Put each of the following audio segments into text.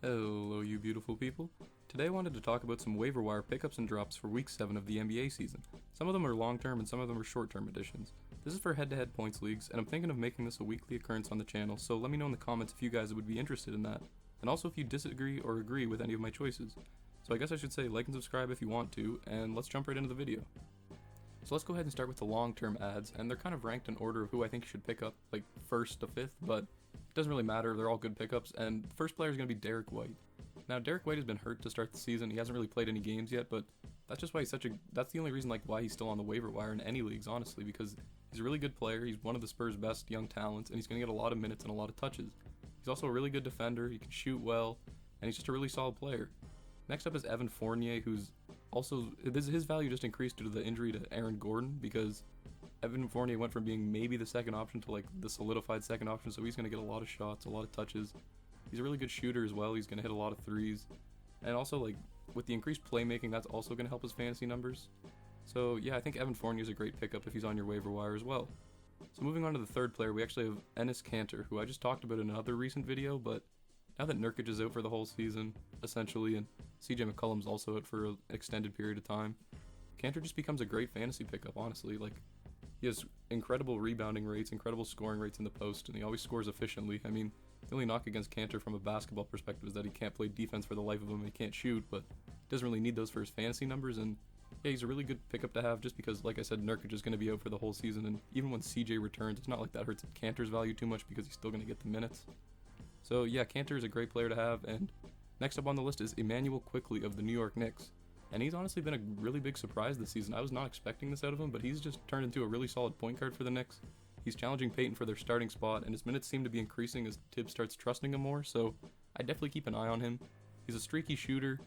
Hello, you beautiful people. Today I wanted to talk about some waiver wire pickups and drops for Week 7 of the NBA season. Some of them are long term and some of them are short term additions. This is for head to head points leagues, and I'm thinking of making this a weekly occurrence on the channel, so let me know in the comments if you guys would be interested in that, and also if you disagree or agree with any of my choices. So I guess I should say like and subscribe if you want to, and let's jump right into the video. So let's go ahead and start with the long term ads, and they're kind of ranked in order of who I think should pick up, like first to fifth, but it doesn't really matter, they're all good pickups, and the first player is going to be Derek White. Now, Derek White has been hurt to start the season. He hasn't really played any games yet, but that's just why that's the only reason why he's still on the waiver wire in any leagues, honestly, because he's a really good player. He's one of the Spurs' best young talents, and he's going to get a lot of minutes and a lot of touches. He's also a really good defender. He can shoot well, and he's just a really solid player. Next up is Evan Fournier, who's also his value just increased due to the injury to Aaron Gordon, because Evan Fournier went from being maybe the second option to like the solidified second option, so he's going to get a lot of shots, a lot of touches. He's a really good shooter as well. He's going to hit a lot of threes. And also, like, with the increased playmaking, that's also going to help his fantasy numbers. So, yeah, I think Evan Fournier is a great pickup if he's on your waiver wire as well. So, moving on to the third player, we actually have Enes Kanter, who I just talked about in another recent video, but now that Nurkic is out for the whole season, essentially, and CJ McCollum's also out for an extended period of time, Kanter just becomes a great fantasy pickup, honestly. Like, he has incredible rebounding rates, incredible scoring rates in the post, and he always scores efficiently. I mean, the only knock against Kanter from a basketball perspective is that he can't play defense for the life of him, he can't shoot, but he doesn't really need those for his fantasy numbers, and yeah, he's a really good pickup to have just because, like I said, Nurkic is going to be out for the whole season, and even when CJ returns, it's not like that hurts Kanter's value too much because he's still going to get the minutes. So yeah, Kanter is a great player to have, and next up on the list is Emmanuel Quickley of the New York Knicks. And he's honestly been a really big surprise this season. I was not expecting this out of him, but he's just turned into a really solid point guard for the Knicks. He's challenging Peyton for their starting spot, and his minutes seem to be increasing as Tibbs starts trusting him more, so I definitely keep an eye on him. He's a streaky shooter,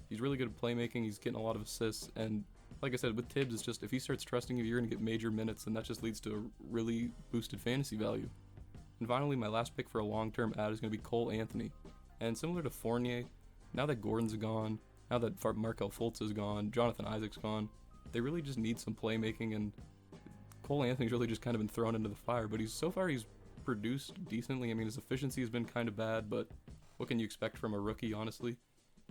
he's really good at playmaking, he's getting a lot of assists, and like I said, with Tibbs, it's just if he starts trusting you, you're going to get major minutes, and that just leads to a really boosted fantasy value. And finally, my last pick for a long-term ad is going to be Cole Anthony. And similar to Fournier, now that Gordon's gone, now that Markelle Fultz is gone, Jonathan Isaac's gone, they really just need some playmaking, and Cole Anthony's really just kind of been thrown into the fire, but he's produced decently. I mean, his efficiency has been kind of bad, but what can you expect from a rookie, honestly?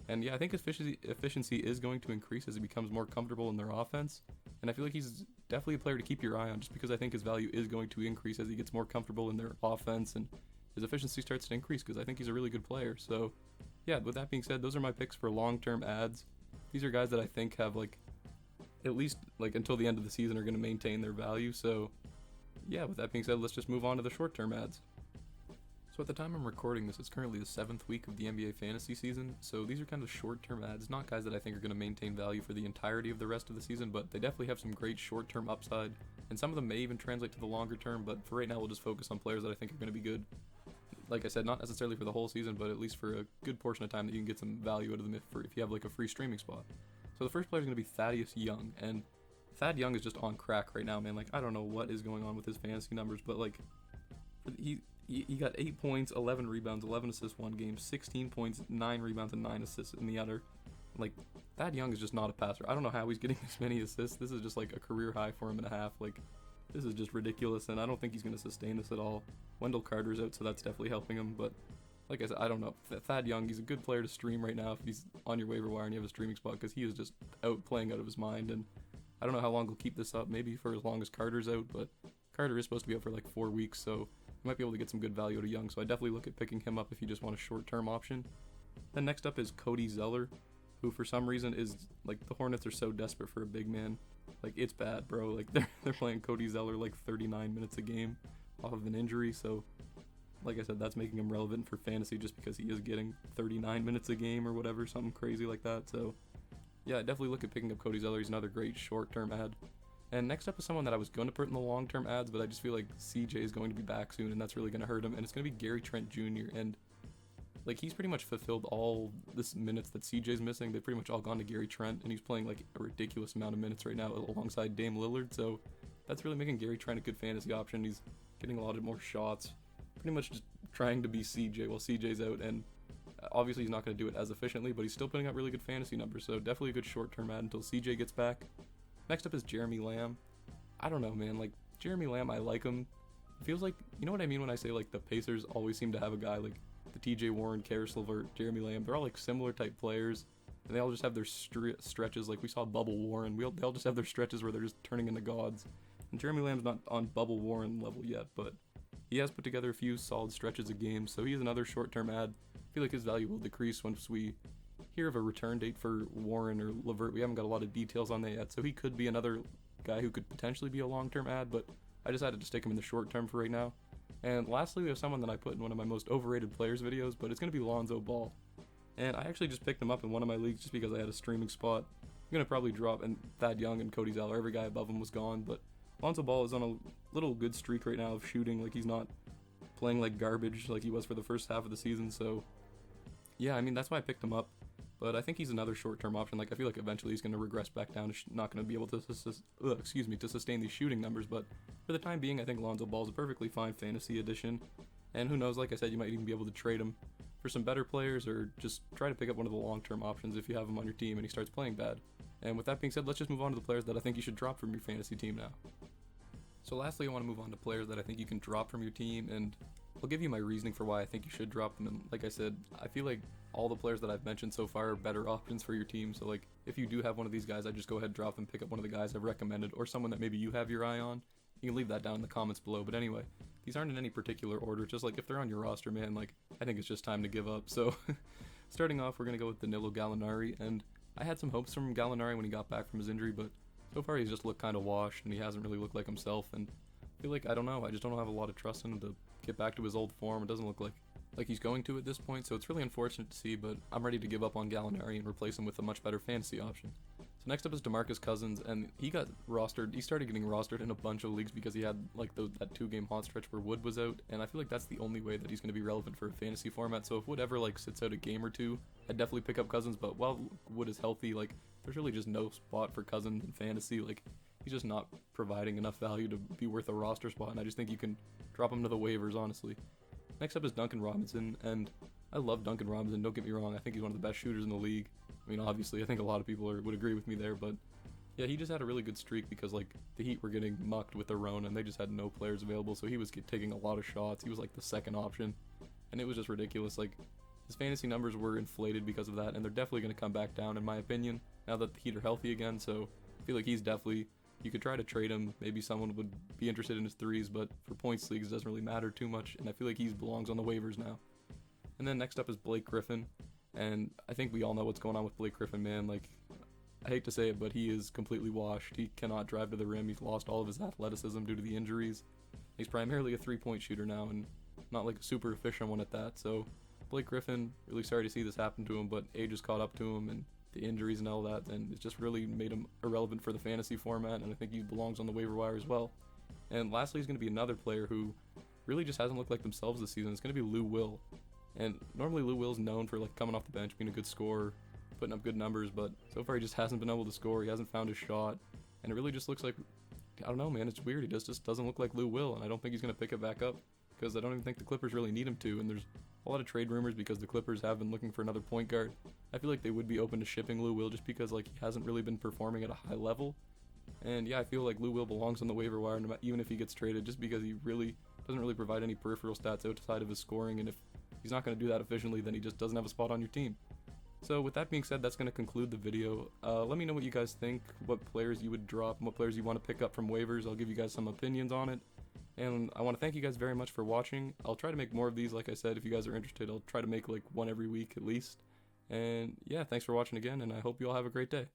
And yeah, I think his efficiency is going to increase as he becomes more comfortable in their offense, and I feel like he's definitely a player to keep your eye on just because I think his value is going to increase as he gets more comfortable in their offense and his efficiency starts to increase because I think he's a really good player. So yeah, with that being said, those are my picks for long-term ads. These are guys that I think have like at least like until the end of the season are going to maintain their value. So yeah, with that being said, let's just move on to the short-term ads. So at the time I'm recording this, it's currently the 7th week of the NBA fantasy season, so these are kind of short-term ads, not guys that I think are going to maintain value for the entirety of the rest of the season, but they definitely have some great short-term upside, and some of them may even translate to the longer term, but for right now we'll just focus on players that I think are going to be good. Like I said, not necessarily for the whole season, but at least for a good portion of time that you can get some value out of them if you have like a free streaming spot. So the first player is going to be Thaddeus Young, and Thad Young is just on crack right now, man. Like, I don't know what is going on with his fantasy numbers, but like, he got 8 points, 11 rebounds, 11 assists one game, 16 points, 9 rebounds, and 9 assists in the other. Like, Thad Young is just not a passer. I don't know how he's getting this many assists. This is just like a career high for him and a half. Like, this is just ridiculous, and I don't think he's going to sustain this at all. Wendell Carter's out, so that's definitely helping him, but like I said, I don't know. Thad Young, he's a good player to stream right now if he's on your waiver wire and you have a streaming spot, because he is just playing out of his mind, and I don't know how long he'll keep this up, maybe for as long as Carter's out, but Carter is supposed to be out for like 4 weeks, so you might be able to get some good value out of Young, so I definitely look at picking him up if you just want a short-term option. Then next up is Cody Zeller, who for some reason is, like, the Hornets are so desperate for a big man. Like, it's bad, bro. Like, they're playing Cody Zeller like 39 minutes a game off of an injury, so like I said, that's making him relevant for fantasy just because he is getting 39 minutes a game or whatever, something crazy like that. So yeah, definitely look at picking up Cody Zeller. He's another great short-term ad. And next up is someone that I was going to put in the long-term ads, but I just feel like CJ is going to be back soon, and that's really going to hurt him. And it's going to be Gary Trent Jr. And like, he's pretty much fulfilled all this minutes that CJ's missing. They've pretty much all gone to Gary Trent, and he's playing like a ridiculous amount of minutes right now alongside Dame Lillard. So that's really making Gary Trent a good fantasy option. He's getting a lot of more shots, pretty much just trying to be CJ while CJ's out, and obviously he's not going to do it as efficiently, but he's still putting up really good fantasy numbers, so definitely a good short-term ad until CJ gets back. Next up is Jeremy Lamb. I don't know, man, like, Jeremy Lamb, I like him. It feels like, you know what I mean when I say like the Pacers always seem to have a guy like the TJ Warren, Karis LeVert, Jeremy Lamb, they're all like similar type players. And they all just have their stretches, like we saw Bubble Warren. They all just have their stretches where they're just turning into gods. And Jeremy Lamb's not on Bubble Warren level yet, but he has put together a few solid stretches of games, so he is another short-term ad. I feel like his value will decrease once we hear of a return date for Warren or LeVert. We haven't got a lot of details on that yet, so he could be another guy who could potentially be a long-term ad, but I decided to stick him in the short term for right now. And lastly, we have someone that I put in one of my most overrated players videos, but it's going to be Lonzo Ball. And I actually just picked him up in one of my leagues just because I had a streaming spot. I'm going to probably drop, and Thad Young and Cody Zeller, every guy above him was gone, but Lonzo Ball is on a little good streak right now of shooting. Like, he's not playing like garbage like he was for the first half of the season, so yeah, I mean, that's why I picked him up. But I think he's another short-term option. Like, I feel like eventually he's going to regress back down to not going to be able to sustain these shooting numbers, but for the time being, I think Lonzo Ball is a perfectly fine fantasy addition. And who knows, like I said, you might even be able to trade him for some better players, or just try to pick up one of the long-term options if you have him on your team and he starts playing bad. And with that being said, let's just move on to the players that I think you should drop from your fantasy team now. So lastly, I want to move on to players that I think you can drop from your team, and I'll give you my reasoning for why I think you should drop them. And like I said, I feel like all the players that I've mentioned so far are better options for your team. So like, if you do have one of these guys, I just go ahead and drop and pick up one of the guys I've recommended, or someone that maybe you have your eye on. You can leave that down in the comments below. But anyway, these aren't in any particular order. Just like if they're on your roster, man, like I think it's just time to give up. So starting off, we're gonna go with Danilo Gallinari, and I had some hopes from Gallinari when he got back from his injury, but so far he's just looked kind of washed and he hasn't really looked like himself. And I feel like, I don't know, I just don't have a lot of trust in him to get back to his old form. It doesn't look like he's going to at this point, so it's really unfortunate to see, but I'm ready to give up on Gallinari and replace him with a much better fantasy option. So next up is DeMarcus Cousins, and he started getting rostered in a bunch of leagues because he had like that 2-game hot stretch where Wood was out, and I feel like that's the only way that he's going to be relevant for a fantasy format. So if Wood ever like sits out a game or two, I'd definitely pick up Cousins, but while Wood is healthy, like there's really just no spot for Cousins in fantasy. Like, he's just not providing enough value to be worth a roster spot, and I just think you can drop him to the waivers, honestly. Next up is Duncan Robinson, and I love Duncan Robinson, don't get me wrong, I think he's one of the best shooters in the league. I mean, obviously, I think a lot of people would agree with me there, but yeah, he just had a really good streak because, like, the Heat were getting mucked with their own, and they just had no players available, so he was taking a lot of shots. He was, like, the second option, and it was just ridiculous. Like, his fantasy numbers were inflated because of that, and they're definitely going to come back down, in my opinion, now that the Heat are healthy again, so I feel like he's definitely... You could try to trade him, maybe someone would be interested in his threes, but for points leagues it doesn't really matter too much, and I feel like he belongs on the waivers now. And then next up is Blake Griffin, and I think we all know what's going on with Blake Griffin, man. Like, I hate to say it, but he is completely washed. He cannot drive to the rim. He's lost all of his athleticism due to the injuries. He's primarily a three-point shooter now, and not like a super efficient one at that, so Blake Griffin, really sorry to see this happen to him, but age has caught up to him, and the injuries and all that, and it's just really made him irrelevant for the fantasy format, and I think he belongs on the waiver wire as well. And lastly, he's going to be another player who really just hasn't looked like themselves this season. It's going to be Lou Will. And normally Lou Will's known for like coming off the bench, being a good scorer, putting up good numbers, but so far he just hasn't been able to score. He hasn't found his shot, and it really just looks like, I don't know, man, it's weird. He just doesn't look like Lou Will, and I don't think he's going to pick it back up because I don't even think the Clippers really need him to, and there's a lot of trade rumors because the Clippers have been looking for another point guard. I feel like they would be open to shipping Lou Will just because like he hasn't really been performing at a high level. And yeah, I feel like Lou Will belongs on the waiver wire even if he gets traded, just because he really doesn't really provide any peripheral stats outside of his scoring, and if he's not going to do that efficiently, then he just doesn't have a spot on your team. So with that being said, that's going to conclude the video. Let me know what you guys think, what players you would drop, and what players you want to pick up from waivers. I'll give you guys some opinions on it. And I want to thank you guys very much for watching. I'll try to make more of these, like I said. If you guys are interested, I'll try to make like one every week at least. And yeah, thanks for watching again, and I hope you all have a great day.